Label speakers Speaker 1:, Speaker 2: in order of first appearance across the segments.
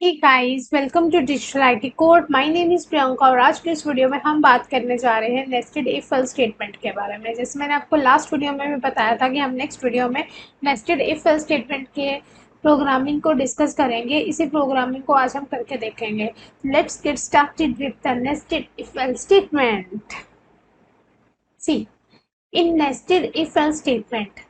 Speaker 1: Hey guys, welcome to Digital IT Code. My name is Priyanka और आज के इस वीडियो में हम बात करने जा रहे हैं नेस्टेड इफ एल्स स्टेटमेंट के बारे में। जैसे मैंने आपको लास्ट वीडियो में भी बताया था कि हम नेक्स्ट वीडियो में नेस्टेड इफ एल्स स्टेटमेंट के प्रोग्रामिंग को डिस्कस करेंगे। इसी प्रोग्रामिंग को आज हम करके देखेंगे। Let's get started with the nested if else statement. See, in nested if-else statement,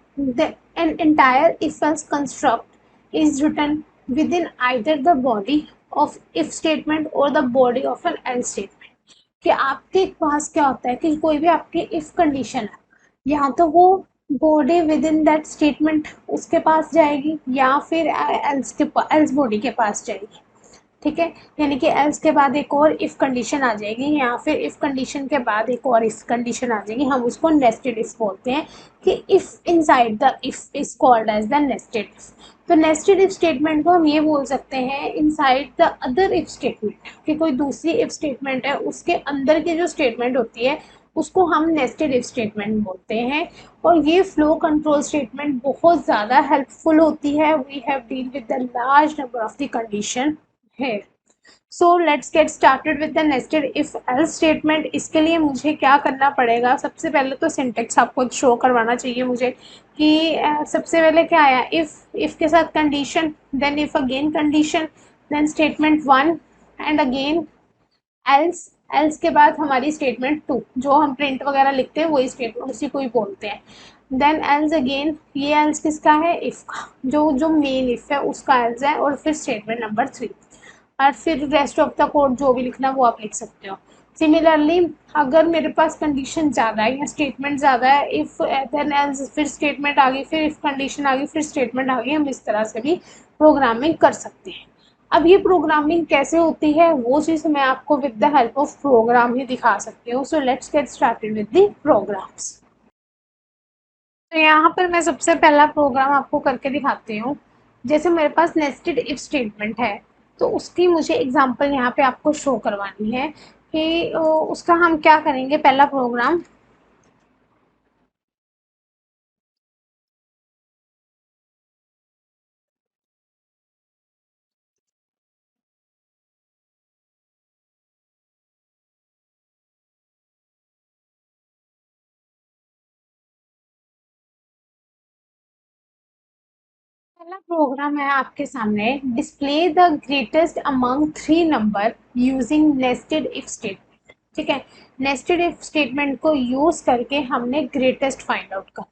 Speaker 1: an entire if-else construct is written within either the body of if statement or the body of an else statement। कि आपके पास क्या होता है कि कोई भी आपकी if condition है, या तो वो body with in that statement उसके पास जाएगी या फिर एल्स बॉडी के पास जाएगी। ठीक है, यानी कि एल्स के बाद एक और इफ कंडीशन आ जाएगी या फिर इफ कंडीशन के बाद एक और इफ कंडीशन आ जाएगी। हम उसको नेस्टेड इफ बोलते हैं कि if inside the if is called as the nested if. तो नेस्टेड इफ स्टेटमेंट को हम ये बोल सकते हैं inside the other if statement, कि कोई दूसरी इफ स्टेटमेंट है उसके अंदर की जो स्टेटमेंट होती है उसको हम नेस्टेड इफ स्टेटमेंट बोलते हैं। और ये फ्लो कंट्रोल स्टेटमेंट बहुत ज़्यादा हेल्पफुल होती है। We have deal with the large number of the condition है। So let's get started with the nested if else statement. इसके लिए मुझे क्या करना पड़ेगा, सबसे पहले तो सिंटेक्स आपको शो करवाना चाहिए मुझे कि सबसे पहले क्या आया, इफ के साथ condition, then if again condition, then statement one and again else. Else के बाद हमारी स्टेटमेंट टू, जो हम प्रिंट वगैरह लिखते हैं वही स्टेटमेंट, उसी को ही बोलते हैं। देन एल्स अगेन, ये एल्स किसका है, इफ का, जो जो मेन इफ है उसका एल्स है। और फिर स्टेटमेंट नंबर थ्री, और फिर रेस्ट ऑफ द कोड जो भी लिखना वो आप लिख सकते हो। सिमिलरली अगर मेरे पास कंडीशन ज़्यादा है या स्टेटमेंट ज़्यादा है, इफ देन एल्स, फिर स्टेटमेंट आ गई, फिर इफ कंडीशन आ गई, फिर स्टेटमेंट आ गई, हम इस तरह से भी प्रोग्रामिंग कर सकते हैं। अब ये प्रोग्रामिंग कैसे होती है वो चीज़ मैं आपको with the help of program ही दिखा सकती हूँ। So let's get started with the programs. तो यहाँ पर मैं सबसे पहला प्रोग्राम आपको करके दिखाती हूँ। जैसे मेरे पास नेस्टेड इफ स्टेटमेंट है, तो उसकी मुझे एग्जांपल यहाँ पे आपको शो करवानी है कि उसका हम क्या करेंगे। पहला प्रोग्राम, पहला प्रोग्राम है आपके सामने, display the greatest among three number using nested if statement. ठीक है, नेस्टेड इफ स्टेटमेंट को यूज करके हमने ग्रेटेस्ट फाइंड आउट कर,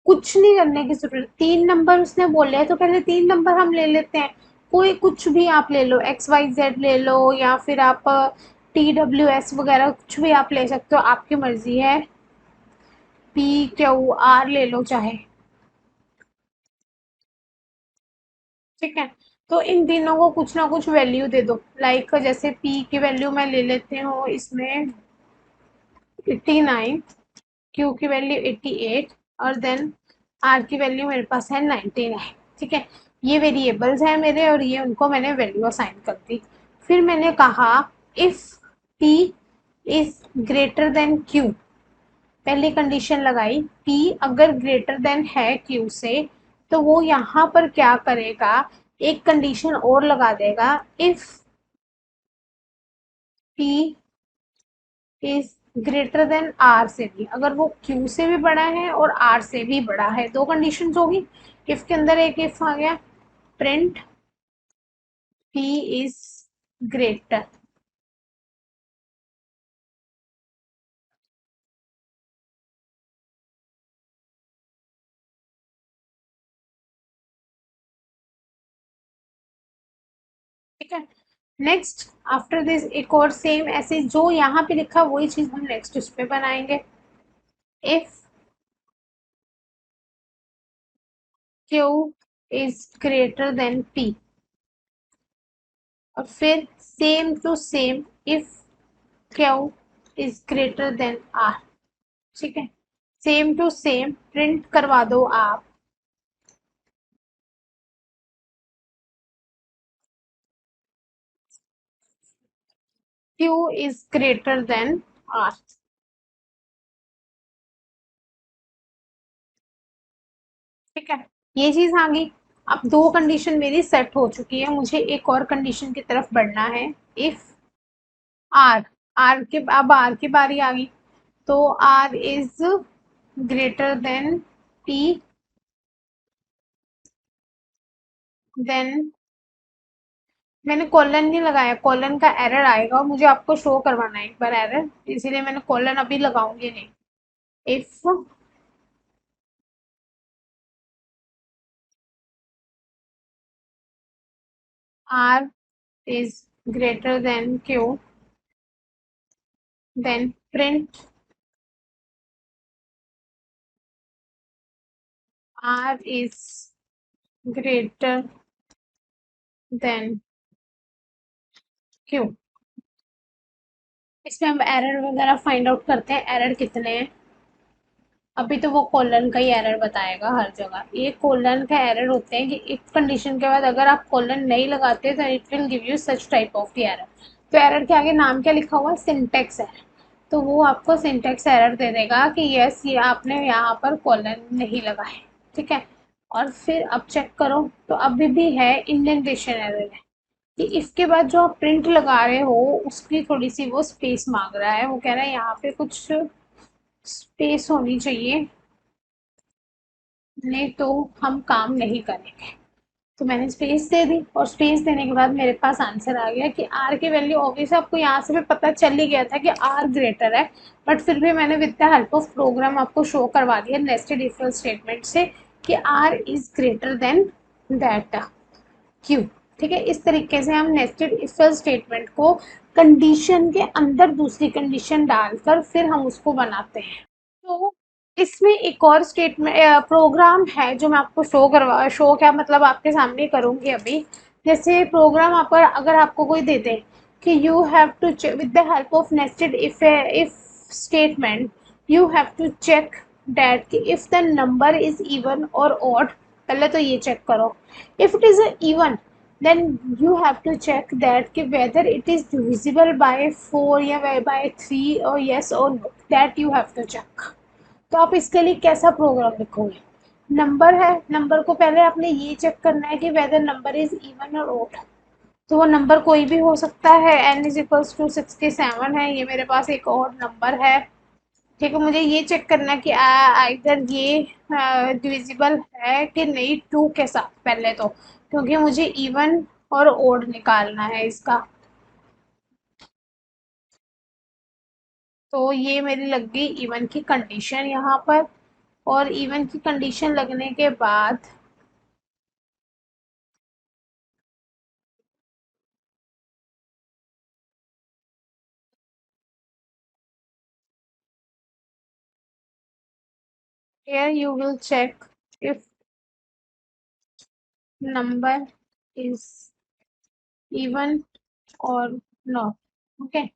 Speaker 1: कुछ नहीं करने की जरूरत। तीन नंबर उसने बोले हैं तो पहले तीन नंबर हम ले लेते हैं। कोई कुछ भी आप ले लो, एक्स वाई जेड ले लो या फिर आप टी डब्ल्यू एस वगैरह कुछ भी आप ले सकते हो, आपकी मर्जी है। पी क्यू आर ले लो चाहे। ठीक है, तो इन तीनों को कुछ ना कुछ वैल्यू दे दो। लाइक जैसे पी की वैल्यू मैं ले लेती हूँ इसमें 89, क्यू की वैल्यू 88 और देन आर की वैल्यू मेरे पास है 99। ठीक है, ये वेरिएबल्स हैं मेरे और ये उनको मैंने वैल्यू असाइन कर दी। फिर मैंने कहा if P is greater than Q, पहली कंडीशन लगाई, पी अगर ग्रेटर देन है क्यू से, तो वो यहाँ पर क्या करेगा, एक कंडीशन और लगा देगा, if P is greater than R से भी, अगर वो क्यू से भी बड़ा है और आर से भी बड़ा है। दो कंडीशन होगी, इफ के अंदर एक इफ आ गया, प्रिंट पी इज ग्रेटर। ठीक है, नेक्स्ट आफ्टर दिस एक और सेम ऐसे जो यहाँ पे लिखा वही चीज हम नेक्स्ट उस पे बनाएंगे। If Q is greater than P, और फिर same to same if Q is greater than R. ठीक है, सेम टू सेम प्रिंट करवा दो आप, Q is greater than R. ठीक है, ये चीज आ गई। अब दो कंडीशन मेरी सेट हो चुकी है, मुझे एक और कंडीशन की तरफ बढ़ना है। इफ आर, आर के अब आर की बारी आ गई। तो R is greater than T, then मैंने कॉलन नहीं लगाया, कॉलन का एरर आएगा और मुझे आपको शो करवाना है एक बार एरर, इसीलिए मैंने कॉलन अभी लगाऊंगी नहीं। If R is greater than Q, then print R is greater than Q. इसमें हम एरर वगैरह फाइंड आउट करते हैं, एरर कितने हैं। अभी तो वो कोलन का ही एरर बताएगा हर जगह। ये कोलन का एरर होते हैं कि इफ कंडीशन के बाद अगर आप कोलन नहीं लगाते तो it will give you such type of the error. तो एरर के आगे नाम क्या लिखा हुआ है, सिंटेक्स एरर। तो वो आपको सिंटेक्स एरर दे देगा कि यस ये आपने यहाँ पर कोलन नहीं लगाए। ठीक है। और फिर अब चेक करो तो अभी भी है इंडेंटेशन एरर है कि इसके बाद जो आप प्रिंट लगा रहे हो उसकी थोड़ी सी वो स्पेस मांग रहा है, वो कह रहा है यहाँ पे कुछ स्पेस होनी चाहिए, नहीं तो हम काम नहीं करेंगे। तो मैंने स्पेस दे दी और स्पेस देने के बाद मेरे पास आंसर आ गया कि आर की वैल्यू ऑब्वियस आपको यहाँ से भी पता चल ही गया था कि आर ग्रेटर है। बट फिर भी मैंने with the help of program आपको शो करवा दिया नेस्टेड इफ स्टेटमेंट से कि R is greater than that Q. ठीक है, इस तरीके से हम नेस्टेड इफ स्टेटमेंट को कंडीशन के अंदर दूसरी कंडीशन डालकर फिर हम उसको बनाते हैं। तो इसमें एक और स्टेटमेंट प्रोग्राम है जो मैं आपको शो क्या मतलब आपके सामने करूंगी अभी। जैसे प्रोग्राम आपका अगर आपको कोई दे दे कि you have to with the help of nested if statement you have to check that कि if the number is even और ऑड। पहले तो ये चेक करो, if it is even then you have to check that कि whether it is divisible by 4 या by 3 or yes or no, that you have to check। तो आप इसके लिए कैसा प्रोग्राम लिखोगे, नंबर है, नंबर को पहले आपने ये चेक करना है कि वेदर नंबर इज इवन और ओड। तो वो नंबर कोई भी हो सकता है, n इज इक्वल्स टू 67 है, ये मेरे पास एक और नंबर है। ठीक है, मुझे ये चेक करना है कि इधर ये डिविजिबल है कि नहीं टू के साथ पहले तो, क्योंकि मुझे इवन और ओड निकालना है इसका। तो ये मेरी लग गई इवन की कंडीशन यहाँ पर। और इवन की कंडीशन लगने के बाद here you will check if number is even or not। okay,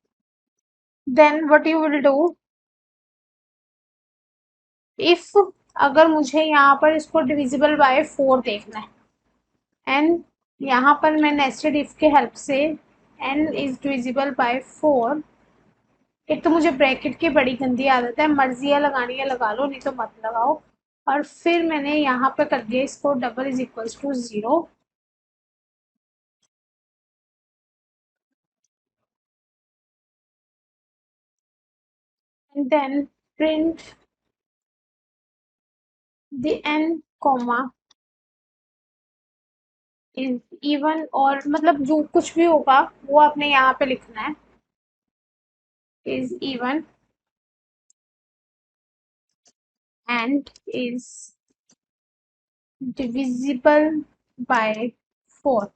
Speaker 1: then what you will do, if अगर मुझे यहाँ पर इसको डिविजिबल बाय 4 देखना है एंड यहाँ पर मैं नेस्टेड इफ के हेल्प से n इज डिविजिबल बाय 4। एक तो मुझे ब्रैकेट की बड़ी गंदी आदत है, मर्जी है लगानी है लगा लो नहीं तो मत लगाओ। और फिर मैंने यहाँ पे कर दिया इसको double is equals to 0। And then print the n comma is even, और मतलब जो कुछ भी होगा वो आपने यहाँ पे लिखना है, is even and is divisible by 4।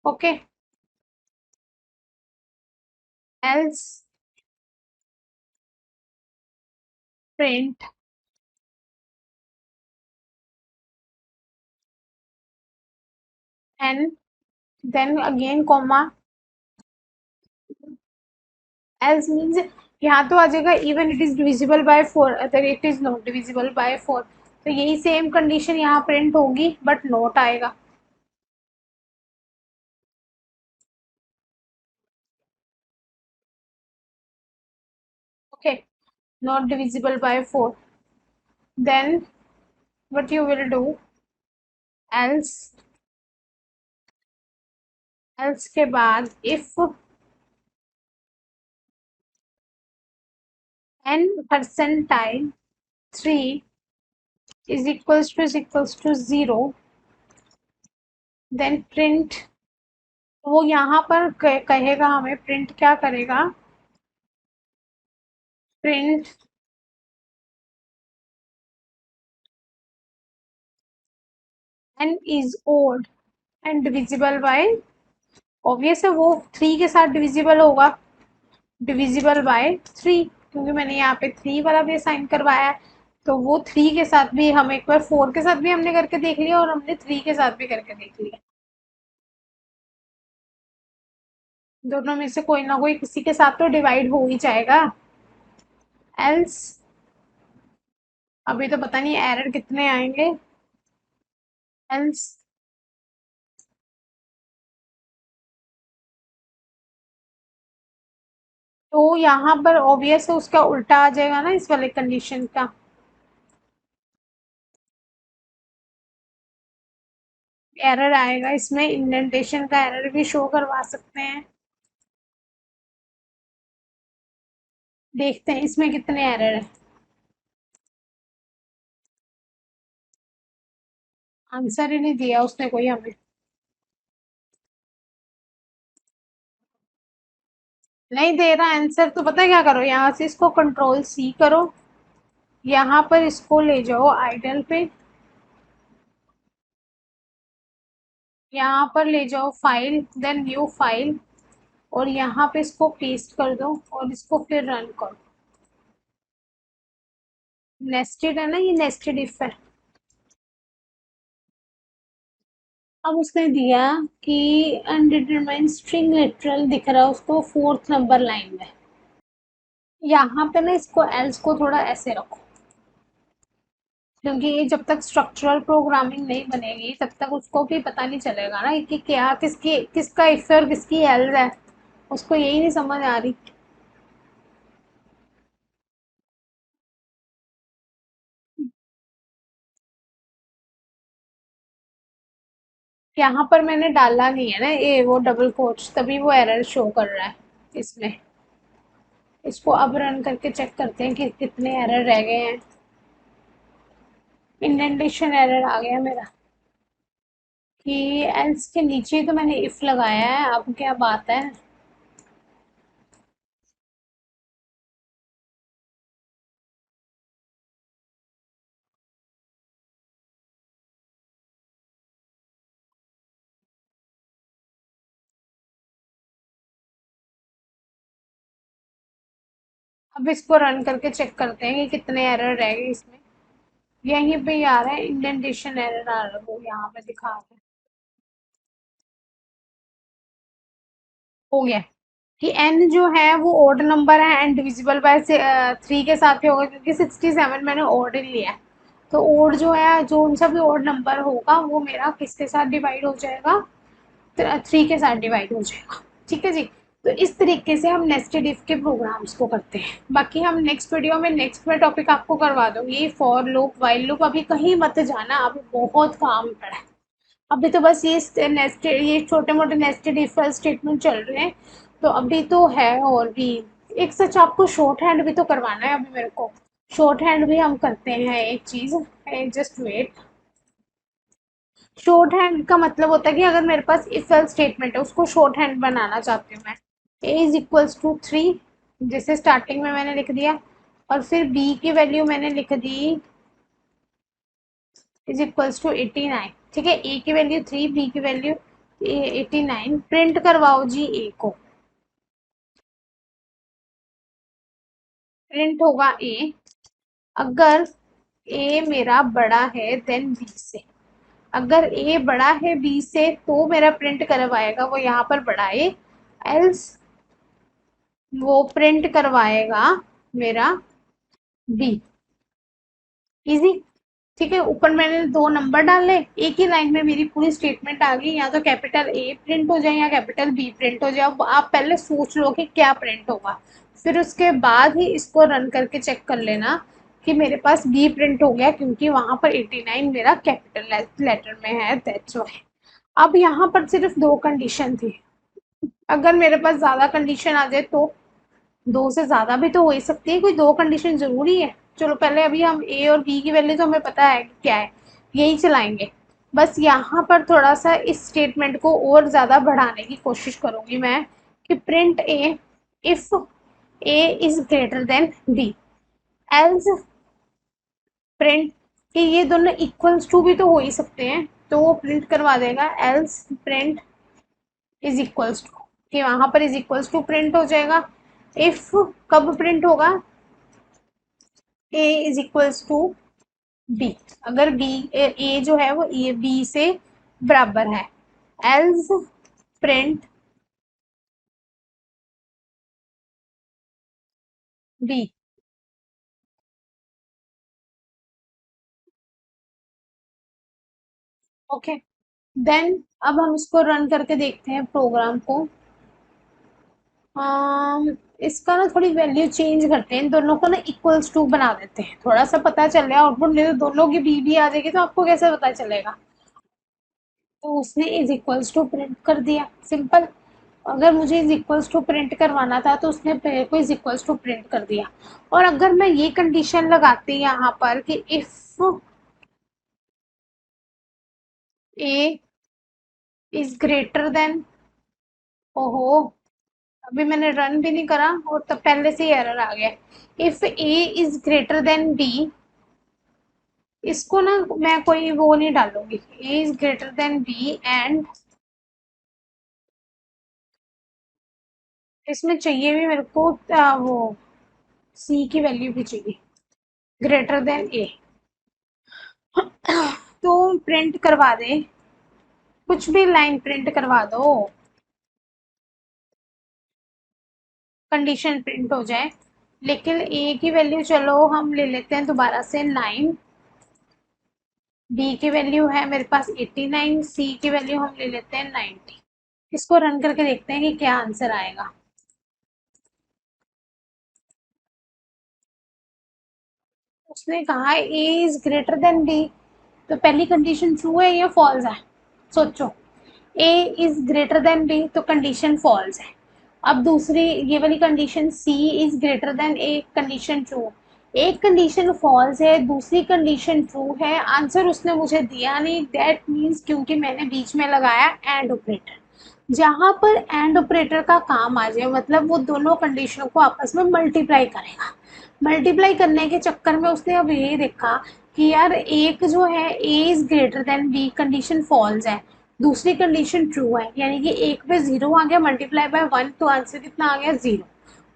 Speaker 1: Okay, else print and then again comma, else means यहाँ तो आ जाएगा even it is divisible by 4 अगर it is not divisible by 4। तो यही सेम कंडीशन यहाँ प्रिंट होगी बट नोट आएगा। Okay, not divisible by 4, then what you will do, else else के बाद if n percentile 3 is equals to 0, then print. वो यहाँ पर कहेगा हमें प्रिंट क्या करेगा, print n is odd and divisible by, obvious है वो 3 के साथ डिविजिबल होगा, डिविजिबल बाय 3, क्योंकि मैंने यहाँ पे 3 वाला भी असाइन करवाया है। तो वो 3 के साथ भी, हम एक बार 4 के साथ भी हमने करके देख लिया और हमने 3 के साथ भी करके देख लिया। दोनों में से कोई ना कोई किसी के साथ तो डिवाइड हो ही जाएगा। एल्स अभी तो पता नहीं एरर कितने आएंगे। एल्स तो यहाँ पर ऑब्वियस है उसका उल्टा आ जाएगा ना इस वाले कंडीशन का। एरर आएगा इसमें, इंडेंटेशन का एरर भी शो करवा सकते हैं। देखते हैं इसमें कितने एरर है। आंसर ही नहीं दिया उसने कोई हमें। नहीं दे रहा आंसर तो पता है क्या करो, यहाँ से इसको कंट्रोल सी करो, यहाँ पर इसको ले जाओ आइडल पे, यहाँ पर ले जाओ फाइल, देन न्यू फाइल, और यहाँ पे इसको पेस्ट कर दो और इसको फिर रन करो। नेस्टेड है ना, ये नेस्टेड इफ है। अब उसने दिया कि अनडिटरमाइंड स्ट्रिंग लिटरल दिख रहा है उसको 4th नंबर लाइन में। यहाँ पे ना इसको एल्स को थोड़ा ऐसे रखो, क्योंकि ये जब तक स्ट्रक्चरल प्रोग्रामिंग नहीं बनेगी तब तक उसको भी पता नहीं चलेगा ना कि क्या किसकी किसका इफ है और किसकी एल्स है, उसको यही नहीं समझ आ रही। यहाँ पर मैंने डाला नहीं है ना ये वो डबल कोट्स, तभी वो एरर शो कर रहा है इसमें। इसको अब रन करके चेक करते हैं कि कितने एरर रह गए हैं। इंडेंटेशन एरर आ गया मेरा, कि एल्स के नीचे तो मैंने इफ लगाया है, अब क्या बात है। अब इसको रन करके चेक करते हैं कि कितने एरर रह गए इसमें। यहीं पे ही आ रहा है इंडेंटेशन एरर आ रहा है, वो यहाँ पे दिखा रहा है। हो गया कि एन जो है वो ओड नंबर है एंड डिविजिबल बाय 3 के साथ ही होगा, क्योंकि 67 मैंने ओड ही लिया है। तो ओड जो है, जो उनसा भी ओड नंबर होगा वो मेरा किसके साथ डिवाइड हो जाएगा, 3 के साथ डिवाइड हो जाएगा। ठीक है जी। तो इस तरीके से हम नेस्टेड इफ के प्रोग्राम्स को करते हैं। बाकी हम नेक्स्ट वीडियो में नेक्स्ट में टॉपिक आपको करवा दूंगी, फॉर लूप वाइल लूप। अभी कहीं मत जाना, अभी बहुत काम पड़ा है। अभी तो बस ये नेस्टेड, ये छोटे मोटे नेस्टेड इफ स्टेटमेंट चल रहे हैं। तो अभी तो है और भी एक सच आपको शॉर्ट हैंड भी तो करवाना है अभी मेरे को। शॉर्ट हैंड भी हम करते हैं एक चीज, जस्ट वेट। शॉर्ट हैंड का मतलब होता है कि अगर मेरे पास इफ एल्स स्टेटमेंट है उसको शॉर्ट हैंड बनाना चाहती हूँ मैं। ए इज इक्वल्स टू 3, जैसे स्टार्टिंग में मैंने लिख दिया, और फिर बी की वैल्यू मैंने लिख दी इज इक्वल्स टू 89। ठीक है, ए की वैल्यू 3, बी की वैल्यू 89। प्रिंट करवाओ जी ए को। प्रिंट होगा ए, अगर ए मेरा बड़ा है देन बी से। अगर ए बड़ा है बी से तो मेरा प्रिंट करवाएगा वो यहाँ पर बड़ा ए, एल्स वो प्रिंट करवाएगा मेरा बी। इजी। ठीक है, ऊपर मैंने 2 नंबर डाले, एक ही लाइन में मेरी पूरी स्टेटमेंट आ गई, या तो कैपिटल ए प्रिंट हो जाए या कैपिटल बी प्रिंट हो जाए। अब आप पहले सोच लो कि क्या प्रिंट होगा, फिर उसके बाद ही इसको रन करके चेक कर लेना कि मेरे पास बी प्रिंट हो गया क्योंकि वहां पर 89 मेरा कैपिटल लेटर में है, दैट्स व्हाई। अब यहाँ पर सिर्फ दो कंडीशन थी, अगर मेरे पास ज्यादा कंडीशन आ जाए तो दो से ज्यादा भी तो हो ही सकती है, कोई दो कंडीशन जरूरी है। चलो पहले अभी हम ए और बी की वैल्यू तो हमें पता है कि क्या है, यही चलाएंगे। बस यहाँ पर थोड़ा सा इस स्टेटमेंट को और ज्यादा बढ़ाने की कोशिश करूंगी मैं, कि print A if A is greater than B, else print, कि ये दोनों इक्वल्स टू भी तो हो ही सकते हैं, तो वो प्रिंट करवा देगा else print is equals to, कि वहां पर इज इक्वल्स टू प्रिंट हो जाएगा। इफ कब प्रिंट होगा, A is equals to B, अगर बी ए जो है वो ए बी से बराबर है, else print B. Okay, then अब हम इसको रन करके देखते हैं प्रोग्राम को। इसका ना थोड़ी वैल्यू चेंज करते हैं, इन दोनों को ना इक्वल्स टू बना देते हैं, थोड़ा सा पता चल रहा है आउटपुट, नहीं तो दोनों की बी भी आ जाएगी तो आपको कैसे पता चलेगा। तो उसने इज इक्वल्स टू प्रिंट कर दिया, सिंपल। अगर मुझे इज इक्वल्स टू प्रिंट करवाना था तो उसने पहले को इज इक्वल्स टू प्रिंट कर दिया। और अगर मैं ये कंडीशन लगाती यहाँ पर कि if A is greater then, ओहो, अभी मैंने रन भी नहीं करा और तब पहले से ही एरर आ गया। If A is greater than B, इसको ना मैं कोई वो नहीं डालूंगी, A is greater than B and इसमें चाहिए भी मेरे को वो सी की वैल्यू भी चाहिए, ग्रेटर देन ए। तो प्रिंट करवा दे, कुछ भी लाइन प्रिंट करवा दो, कंडीशन प्रिंट हो जाए। लेकिन ए की वैल्यू चलो हम ले लेते हैं दोबारा से 9, बी की वैल्यू है मेरे पास 89, सी की वैल्यू हम ले लेते हैं 90। इसको रन करके देखते हैं कि क्या आंसर आएगा। उसने कहा A is greater than B, तो पहली कंडीशन ट्रू है या फॉल्स है, सोचो। A is greater than B तो कंडीशन फॉल्स है। अब दूसरी ये वाली condition C is greater than A, condition true. एक कंडीशन फॉल्स है, दूसरी कंडीशन ट्रू है, आंसर उसने मुझे दिया नहीं, दैट मीन्स क्योंकि मैंने बीच में लगाया एंड ऑपरेटर। जहां पर एंड ऑपरेटर का काम आ जाए मतलब वो दोनों कंडीशनों को आपस में मल्टीप्लाई करेगा। मल्टीप्लाई करने के चक्कर में उसने अब ये देखा कि यार एक जो है A is greater than B, condition false है, दूसरी कंडीशन ट्रू है, यानी कि एक पे जीरो आ गया मल्टीप्लाई बाय वन, तो आंसर कितना आ गया, जीरो।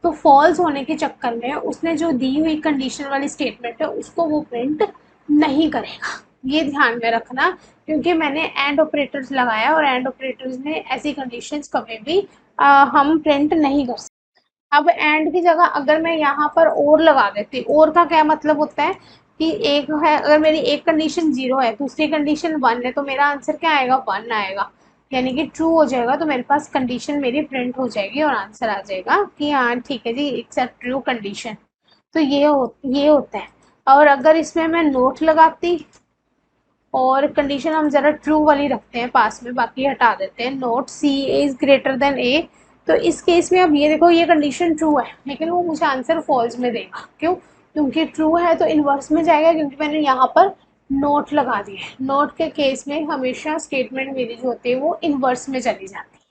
Speaker 1: तो फॉल्स होने के चक्कर में उसने जो दी हुई कंडीशन वाली स्टेटमेंट है उसको वो प्रिंट नहीं करेगा, ये ध्यान में रखना। क्योंकि मैंने एंड ऑपरेटर्स लगाया और एंड ऑपरेटर्स में ऐसी कंडीशंस कभी भी हम प्रिंट नहीं कर सकते। अब एंड की जगह अगर मैं यहाँ पर और लगा देती, और का क्या मतलब होता है कि एक है, अगर मेरी एक कंडीशन जीरो है दूसरी कंडीशन वन है तो मेरा आंसर क्या आएगा, वन आएगा, यानी कि ट्रू हो जाएगा, तो मेरे पास कंडीशन मेरी प्रिंट हो जाएगी और आंसर आ जाएगा कि हाँ ठीक है जी इट्स अ ट्रू कंडीशन। तो ये होता है। और अगर इसमें मैं नोट लगाती और कंडीशन हम जरा ट्रू वाली रखते हैं पास में, बाकी हटा देते हैं, not C is greater than A, तो इस केस में अब ये देखो ये कंडीशन ट्रू है लेकिन वो मुझे आंसर फॉल्स में देगा, क्यों, क्योंकि ट्रू है तो इनवर्स में जाएगा, क्योंकि मैंने यहाँ पर नोट लगा दिया है। नोट के केस में हमेशा स्टेटमेंट मेरी जो होती है वो इनवर्स में चली जाती है,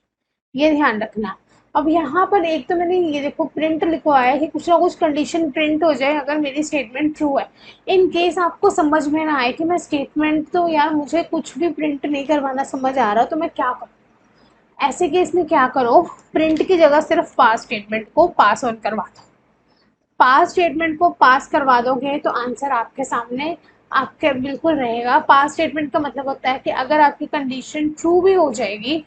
Speaker 1: ये ध्यान रखना। अब यहाँ पर एक तो मैंने ये देखो प्रिंट लिखवाया है कि कुछ ना कुछ कंडीशन प्रिंट हो जाए अगर मेरी स्टेटमेंट ट्रू है। इन केस आपको समझ में ना आए कि मैं स्टेटमेंट तो यार मुझे कुछ भी प्रिंट नहीं करवाना समझ आ रहा तो मैं क्या करूँ, ऐसे केस में क्या करो, प्रिंट की जगह सिर्फ पास स्टेटमेंट को पास ऑन करवा दो। पास स्टेटमेंट को पास करवा दोगे तो आंसर आपके सामने आपके बिल्कुल रहेगा। पास स्टेटमेंट का मतलब होता है कि अगर आपकी कंडीशन ट्रू भी हो जाएगी,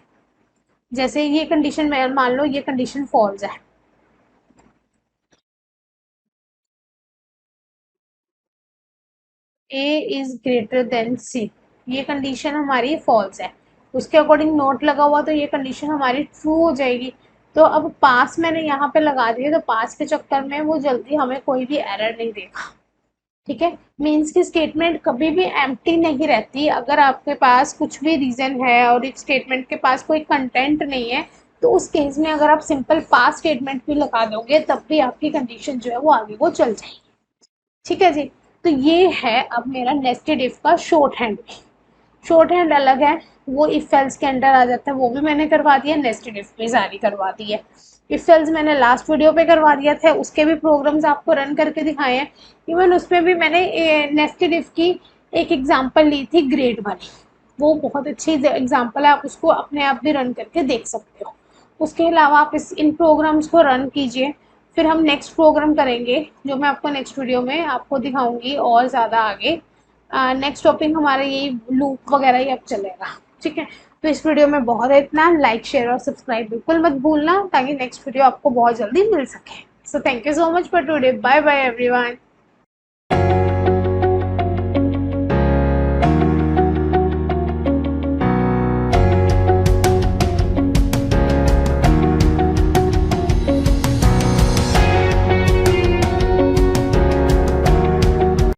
Speaker 1: जैसे ये कंडीशन में मान लो ये कंडीशन फॉल्स है, ए इज ग्रेटर देन सी, ये कंडीशन हमारी फॉल्स है, उसके अकॉर्डिंग नोट लगा हुआ तो ये कंडीशन हमारी ट्रू हो जाएगी। तो अब पास मैंने यहाँ पे लगा दिया तो पास के चक्कर में वो जल्दी हमें कोई भी एरर नहीं देगा। ठीक है। मीन्स की स्टेटमेंट कभी भी एम्प्टी नहीं रहती। अगर आपके पास कुछ भी रीज़न है और एक स्टेटमेंट के पास कोई कंटेंट नहीं है, तो उस केस में अगर आप सिंपल पास स्टेटमेंट भी लगा दोगे तब भी आपकी कंडीशन जो है वो आगे वो चल जाएगी। ठीक है जी। तो ये है अब मेरा नेस्टेड इफ का शॉर्ट हैंड। शॉर्ट हैंड अलग है, वो इफ एल्स के अंडर आ जाता है, वो भी मैंने करवा दिया। नेस्टेड इफ भी सारी करवा दी है। इफ एल्स मैंने लास्ट वीडियो पे करवा दिया था, उसके भी प्रोग्राम्स आपको रन करके दिखाए हैं। इवन उसमें भी मैंने नेस्टेड इफ की एक एग्जांपल ली थी ग्रेड वाली। वो बहुत अच्छी एग्जांपल है, आप उसको अपने आप भी रन करके देख सकते हो। उसके अलावा आप इन प्रोग्राम्स को रन कीजिए। फिर हम नेक्स्ट प्रोग्राम करेंगे जो मैं आपको नेक्स्ट वीडियो में आपको दिखाऊंगी और ज़्यादा आगे। नेक्स्ट टॉपिक हमारा यही लूप वगैरह ही अब चलेगा। ठीक है। तो इस वीडियो में बहुत है इतना। लाइक शेयर और सब्सक्राइब बिल्कुल मत भूलना, ताकि नेक्स्ट वीडियो आपको बहुत जल्दी मिल सके। So thank you so much for today. Bye bye everyone.